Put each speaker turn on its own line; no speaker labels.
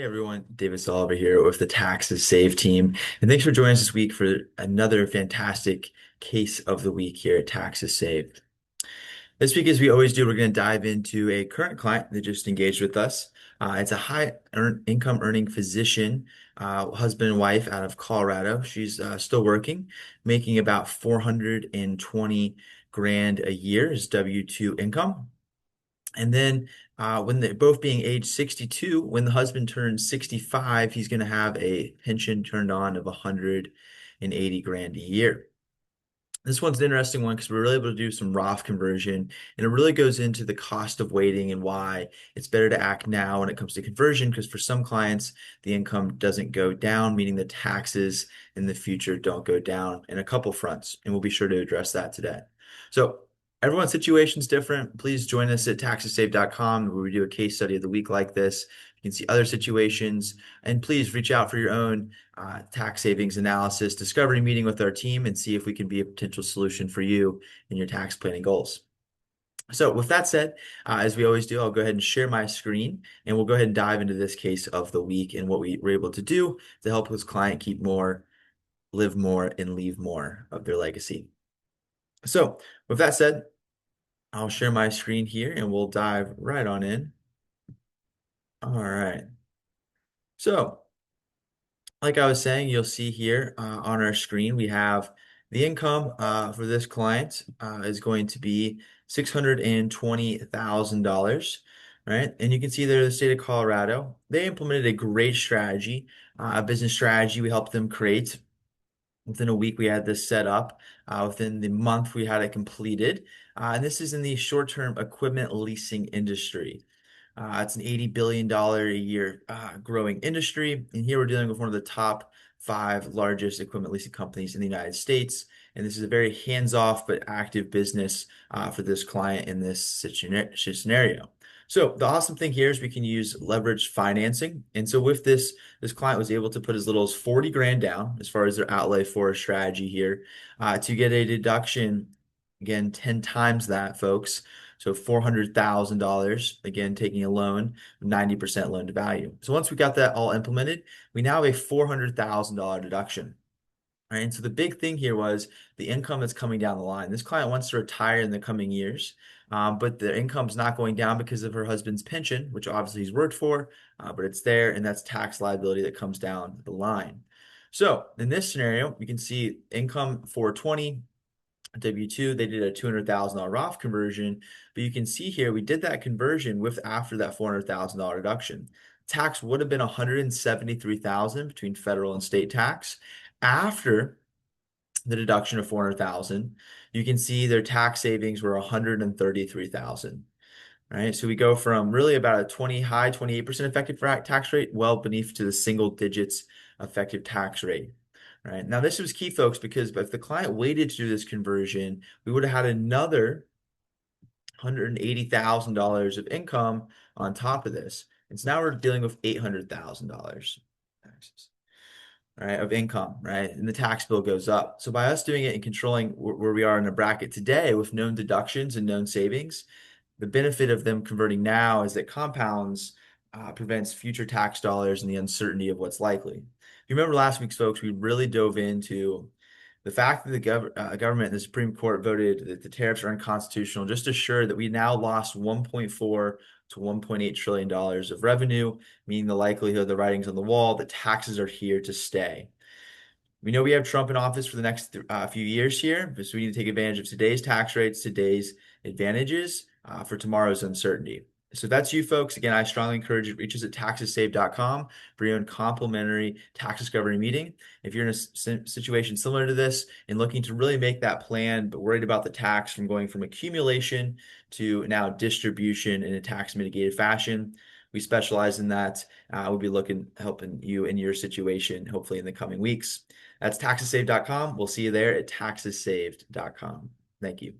Hey everyone, David Oliver here with the Taxes Save team, and thanks for joining us this week for another fantastic case of the week here at Taxes Saved. This week, as we always do, we're going to dive into a current client that just engaged with us. It's a income earning physician, husband and wife out of Colorado. She's still working, making about 420 grand a year as W-2 income. And then when they both being age 62, when the husband turns 65, he's going to have a pension turned on of 180 grand a year. This one's an interesting one because we're really able to do some Roth conversion, and it really goes into the cost of waiting and why it's better to act now when it comes to conversion. Because for some clients, the income doesn't go down, meaning the taxes in the future don't go down in a couple fronts, and we'll be sure to address that today. So everyone's situation is different. Please join us at taxesave.com where we do a case study of the week like this. You can see other situations, and please reach out for your own tax savings analysis discovery meeting with our team and see if we can be a potential solution for you in your tax planning goals. So with that said, as we always do, I'll go ahead and share my screen and we'll go ahead and dive into this case of the week and what we were able to do to help this client keep more, live more, and leave more of their legacy. So with that said, I'll share my screen here and we'll dive right on in. All right. So like I was saying, you'll see here on our screen, we have the income for this client is going to be $620,000, right? And you can see there the state of Colorado. They implemented a great strategy, a business strategy we helped them create. Within a week, we had this set up. Within the month, we had it completed. And this is in the short-term equipment leasing industry. It's an $80 billion a year growing industry. And here we're dealing with one of the top five largest equipment leasing companies in the United States. And this is a very hands-off but active business for this client in this scenario. So the awesome thing here is we can use leveraged financing. And so with this client was able to put as little as 40 grand down as far as their outlay for a strategy here to get a deduction, again, 10 times that, folks. So $400,000, again, taking a loan, 90% loan to value. So once we got that all implemented, we now have a $400,000 deduction. Right. And so the big thing here was the income that's coming down the line. This client wants to retire in the coming years, but the income's not going down because of her husband's pension, which obviously he's worked for, but it's there, and that's tax liability that comes down the line. So in this scenario, you can see income 420, W-2, they did a $200,000 Roth conversion, but you can see here we did that conversion with after that $400,000 deduction. Tax would have been $173,000 between federal and state tax. After the deduction of 400,000, you can see their tax savings were 133,000. Right? So we go from really about a 28% effective tax rate, well beneath to the single digits effective tax rate. Right. Now, this was key, folks, because if the client waited to do this conversion, we would have had another $180,000 of income on top of this. And so now we're dealing with $800,000 taxes, right, of income, right? And the tax bill goes up. So by us doing it and controlling where we are in the bracket today with known deductions and known savings, the benefit of them converting now is that compounds prevents future tax dollars and the uncertainty of what's likely. If you remember last week's folks, we really dove into the fact that the government and the Supreme Court voted that the tariffs are unconstitutional just assured that we now lost 1.4 to 1.8 trillion dollars of revenue, meaning the likelihood, the writings on the wall, that taxes are here to stay. We know we have Trump in office for the next few years here, so we need to take advantage of today's tax rates, today's advantages for tomorrow's uncertainty. So that's you folks. Again, I strongly encourage you to reach us at taxessave.com for your own complimentary tax discovery meeting. If you're in a situation similar to this and looking to really make that plan, but worried about the tax from going from accumulation to now distribution in a tax mitigated fashion, we specialize in that. We'll be helping you in your situation, hopefully in the coming weeks. That's taxessave.com. We'll see you there at taxessaved.com. Thank you.